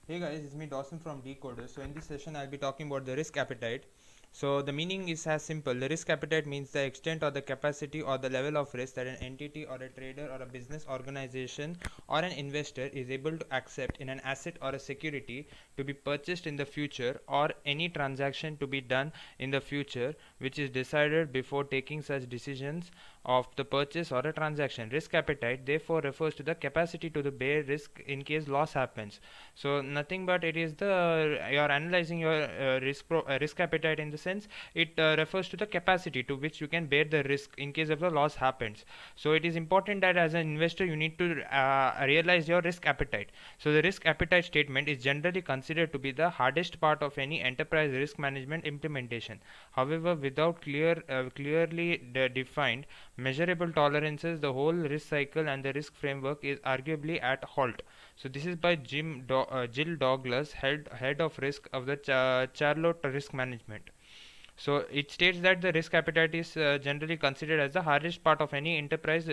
Hey guys, it's me Dawson from Decoder. So in this session, I'll be talking about the risk appetite. So the meaning is as simple. The risk appetite means the extent or the capacity or the level of risk that an entity or a trader or a business organization or an investor is able to accept in an asset or a security to be purchased in the future, or any transaction to be done in the future which is decided before taking such decisions of the purchase or a transaction. Risk appetite therefore refers to the capacity to the bear risk in case loss happens. So nothing but it is the you are analyzing your risk appetite. In the sense, it refers to the capacity to which you can bear the risk in case of the loss happens. So it is important that as an investor you need to realize your risk appetite. So the risk appetite statement is generally considered to be the hardest part of any enterprise risk management implementation. However, without clearly defined measurable tolerances, the whole risk cycle and the risk framework is arguably at halt. So this is by Jill Douglas, head of risk of the Charlotte Risk Management. So it states that the risk appetite is generally considered as the hardest part of any enterprise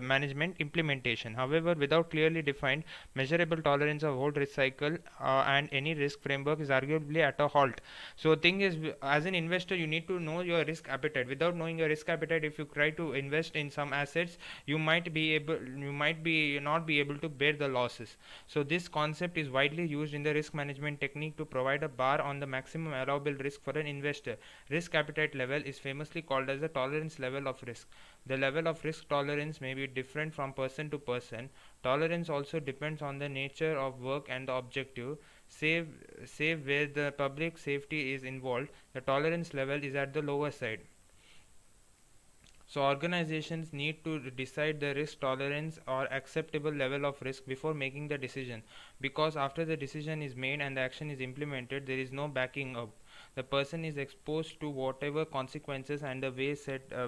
management implementation. However, without clearly defined measurable tolerance of whole risk cycle and any risk framework is arguably at a halt. So thing is, as an investor, you need to know your risk appetite. Without knowing your risk appetite, if you try to invest in some assets, you might be not be able to bear the losses. So this concept is widely used in the risk management technique to provide a bar on the maximum allowable risk for an investor. Risk appetite level is famously called as the tolerance level of risk. The level of risk tolerance may be different from person to person. Tolerance also depends on the nature of work and the objective. Save, save where the public safety is involved, the tolerance level is at the lower side. So organizations need to decide the risk tolerance or acceptable level of risk before making the decision, because after the decision is made and the action is implemented, there is no backing up. The person is exposed to whatever consequences and the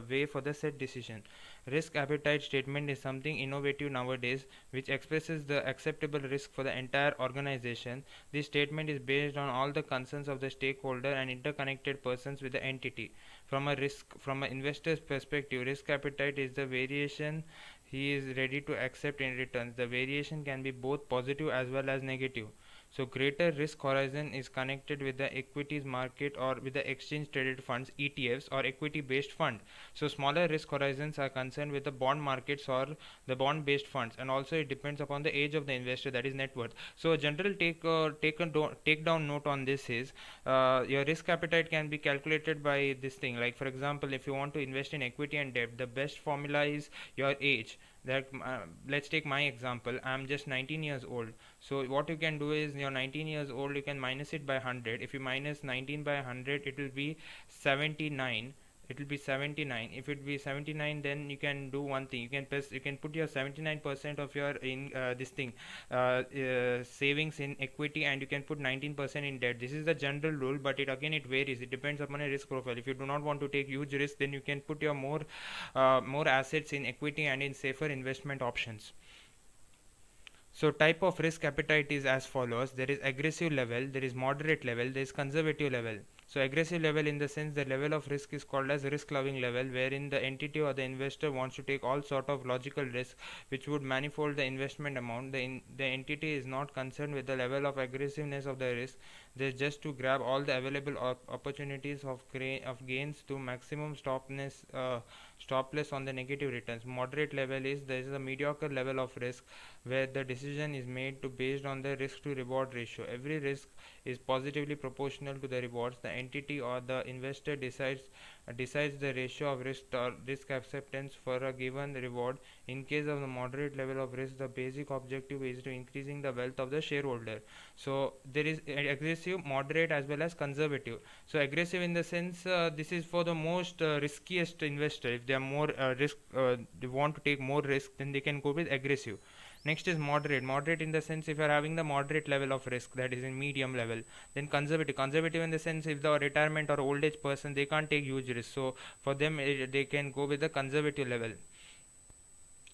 way for the set decision. Risk appetite statement is something innovative nowadays, which expresses the acceptable risk for the entire organization. This statement is based on all the concerns of the stakeholder and interconnected persons with the entity. From an investor's perspective, risk appetite is the variation he is ready to accept in returns. The variation can be both positive as well as negative. So greater risk horizon is connected with the equities market or with the exchange traded funds, ETFs, or equity based fund. So smaller risk horizons are concerned with the bond markets or the bond based funds, and also it depends upon the age of the investor, that is net worth. So a general take down note on this is your risk appetite can be calculated by this thing. Like for example, if you want to invest in equity and debt, the best formula is your age. That let's take my example. I'm just 19 years old. So what you can do is, you're 19 years old, you can minus it by 100. If you minus 19 by 100, it will be 79. It will be 79. If it be 79, then you can do one thing. You can put your 79% of your in this thing savings in equity, and you can put 19% in debt. This is the general rule, but it varies. It depends upon a risk profile. If you do not want to take huge risk, then you can put your more assets in equity and in safer investment options. So type of risk appetite is as follows. There is aggressive level, there is moderate level, there is conservative level. So aggressive level, in the sense, the level of risk is called as risk loving level, wherein the entity or the investor wants to take all sort of logical risk which would manifold the investment amount. The entity is not concerned with the level of aggressiveness of the risk. They just to grab all the available opportunities of gains to maximum stopless on the negative returns. Moderate level is, there is a mediocre level of risk where the decision is made to based on the risk to reward ratio. Every risk is positively proportional to the rewards. The entity or the investor decides the ratio of risk or risk acceptance for a given reward. In case of the moderate level of risk, the basic objective is to increasing the wealth of the shareholder. So there is aggressive, moderate, as well as conservative. So aggressive, in the sense, this is for the most riskiest investor. If they are more they want to take more risk, then they can go with aggressive. Next is moderate. Moderate, in the sense, if you are having the moderate level of risk, that is in medium level. Then conservative. Conservative, in the sense, if the retirement or old age person, they can't take huge risk. So for them, they can go with the conservative level.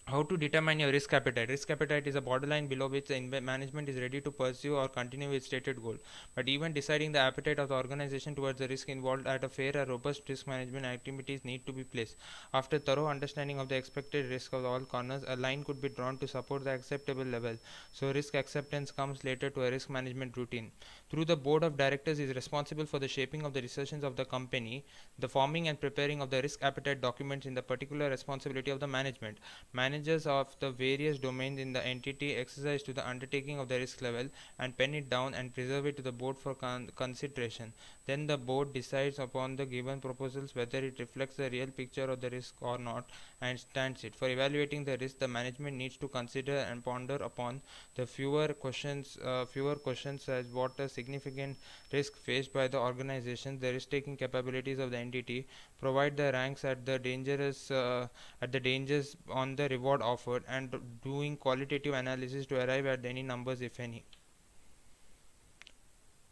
How to determine your risk appetite? Risk appetite is a borderline below which the management is ready to pursue or continue its stated goal. But even deciding the appetite of the organization towards the risk involved at a fair and robust risk management activities need to be placed. After thorough understanding of the expected risk of all corners, a line could be drawn to support the acceptable level. So risk acceptance comes later to a risk management routine. Through the board of directors is responsible for the shaping of the decisions of the company, the forming and preparing of the risk appetite documents in the particular responsibility of the management. Managers of the various domains in the entity exercise to the undertaking of the risk level and pen it down and preserve it to the board for consideration. Then the board decides upon the given proposals whether it reflects the real picture of the risk or not and stands it. For evaluating the risk, the management needs to consider and ponder upon the fewer questions as what a significant risk faced by the organization, the risk-taking capabilities of the entity, provide the ranks at the dangers on the reward offered, and doing qualitative analysis to arrive at any numbers, if any.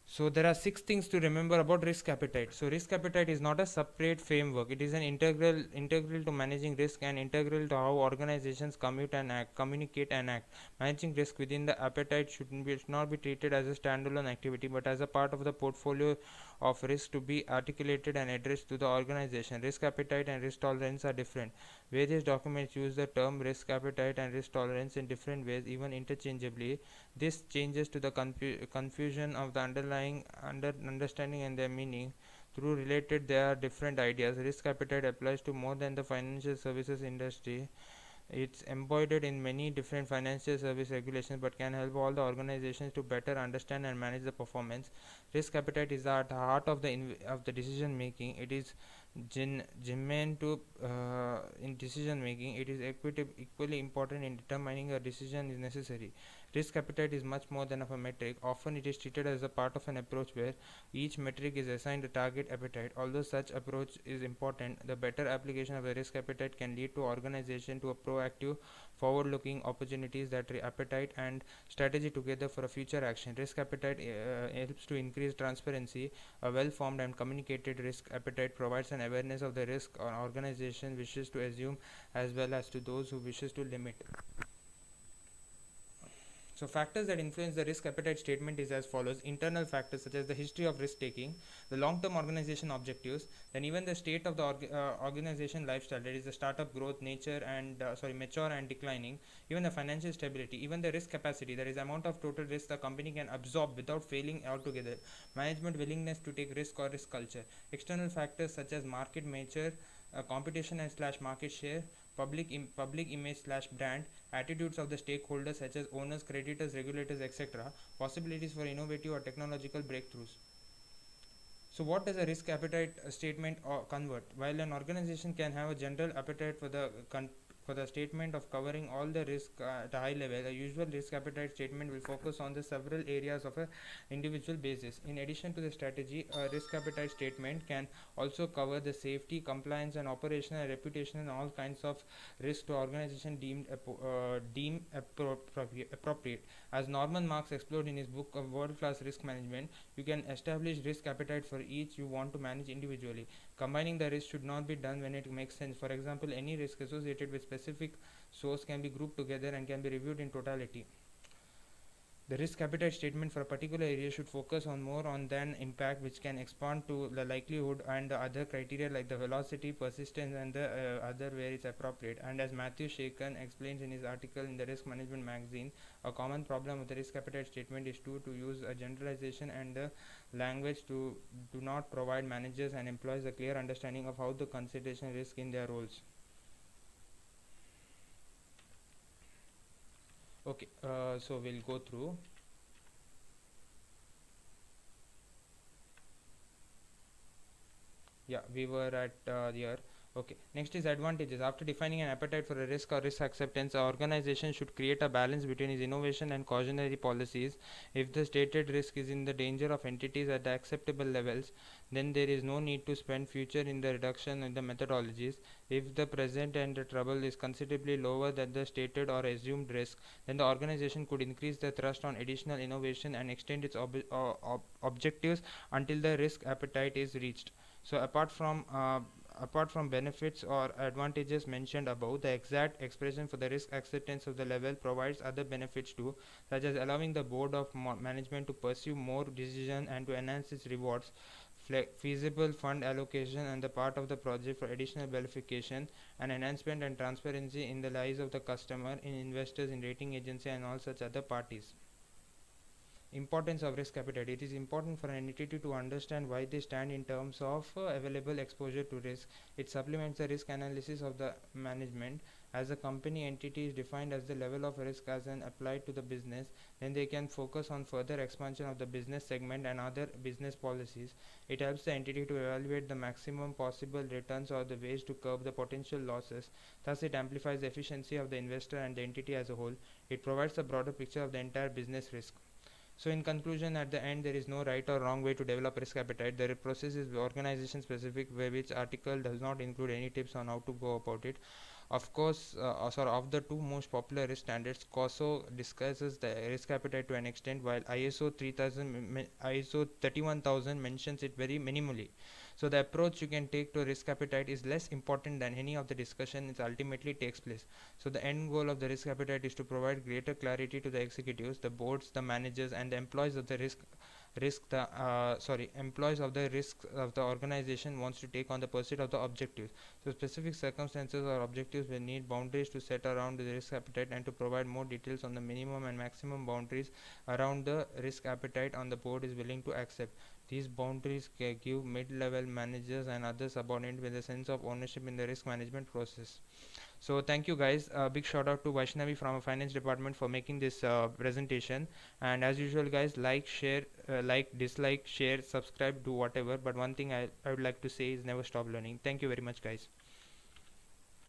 So there are 6 things to remember about risk appetite. So risk appetite is not a separate framework. It is an integral to managing risk and integral to how organizations communicate and act. Managing risk within the appetite should not be treated as a standalone activity, but as a part of the portfolio of risk to be articulated and addressed to the organization. Risk appetite and risk tolerance are different. Various documents use the term risk appetite and risk tolerance in different ways, even interchangeably. This changes to the confusion of the understanding and their meaning. Through related, there are different ideas. Risk appetite applies to more than the financial services industry. It's embodied in many different financial service regulations but can help all the organizations to better understand and manage the performance. Risk appetite is at the heart of the decision making. It is germane to in decision making. It is equally important in determining a decision is necessary. Risk appetite is much more than of a metric. Often it is treated as a part of an approach where each metric is assigned a target appetite. Although such approach is important, the better application of the risk appetite can lead to organization to a proactive, forward-looking opportunities that appetite and strategy together for a future action. Risk appetite helps to increase transparency. A well-formed and communicated risk appetite provides an awareness of the risk an organization wishes to assume as well as to those who wishes to limit. So factors that influence the risk appetite statement is as follows: internal factors such as the history of risk taking, the long-term organization objectives, then even the state of the organization lifestyle, that is the startup growth, mature and declining, even the financial stability, even the risk capacity, that is the amount of total risk the company can absorb without failing altogether, management willingness to take risk or risk culture, external factors such as market mature, competition and slash market share, public image slash brand, attitudes of the stakeholders such as owners, creditors, regulators, etc., possibilities for innovative or technological breakthroughs. So what does a risk appetite statement convert? While an organization can have a general appetite for the statement of covering all the risk at a high level, a usual risk appetite statement will focus on the several areas of a individual basis. In addition to the strategy, a risk appetite statement can also cover the safety, compliance, and operational, reputation, and all kinds of risk to organization deemed appropriate. As Norman Marks explored in his book of World Class Risk Management, you can establish risk appetite for each you want to manage individually. Combining the risk should not be done when it makes sense. For example, any risk associated with specific source can be grouped together and can be reviewed in totality. The risk appetite statement for a particular area should focus on more on than impact, which can expand to the likelihood and the other criteria like the velocity, persistence, and the other where it's appropriate. And as Matthew Shaken explains in his article in the Risk Management magazine, a common problem with the risk appetite statement is to use a generalization and the language to do not provide managers and employees a clear understanding of how to consideration risk in their roles. Okay, so we'll go through. Yeah, we were at here. Okay, next is advantages. After defining an appetite for a risk or risk acceptance, our organization should create a balance between its innovation and cautionary policies. If the stated risk is in the danger of entities at the acceptable levels, then there is no need to spend future in the reduction in the methodologies. If the present and the trouble is considerably lower than the stated or assumed risk, then the organization could increase the thrust on additional innovation and extend its objectives until the risk appetite is reached. So apart from apart from benefits or advantages mentioned above, the exact expression for the risk acceptance of the level provides other benefits too, such as allowing the board of management to pursue more decision and to enhance its rewards, feasible fund allocation and the part of the project for additional verification and enhancement and transparency in the lives of the customer, in investors, in rating agency and all such other parties. Importance of risk appetite. It is important for an entity to understand why they stand in terms of available exposure to risk. It supplements the risk analysis of the management. As a company entity is defined as the level of risk as an applied to the business, then they can focus on further expansion of the business segment and other business policies. It helps the entity to evaluate the maximum possible returns or the ways to curb the potential losses. Thus, it amplifies the efficiency of the investor and the entity as a whole. It provides a broader picture of the entire business risk. So in conclusion, at the end, there is no right or wrong way to develop risk appetite. The process is organization specific, where which article does not include any tips on how to go about it. Of course, of the two most popular risk standards, COSO discusses the risk appetite to an extent, while ISO 3000, ISO 31000 mentions it very minimally. So the approach you can take to risk appetite is less important than any of the discussion it ultimately takes place. So the end goal of the risk appetite is to provide greater clarity to the executives, the boards, the managers, and the employees of the employees of the risk of the organization wants to take on the pursuit of the objectives. So specific circumstances or objectives will need boundaries to set around the risk appetite, and to provide more details on the minimum and maximum boundaries around the risk appetite on the board is willing to accept. These boundaries give mid-level managers and other subordinates with a sense of ownership in the risk management process. So thank you guys. Big shout out to Vaishnavi from our finance department for making this presentation. And as usual guys, like, share, like, dislike, share, subscribe, do whatever. But one thing I would like to say is never stop learning. Thank you very much guys.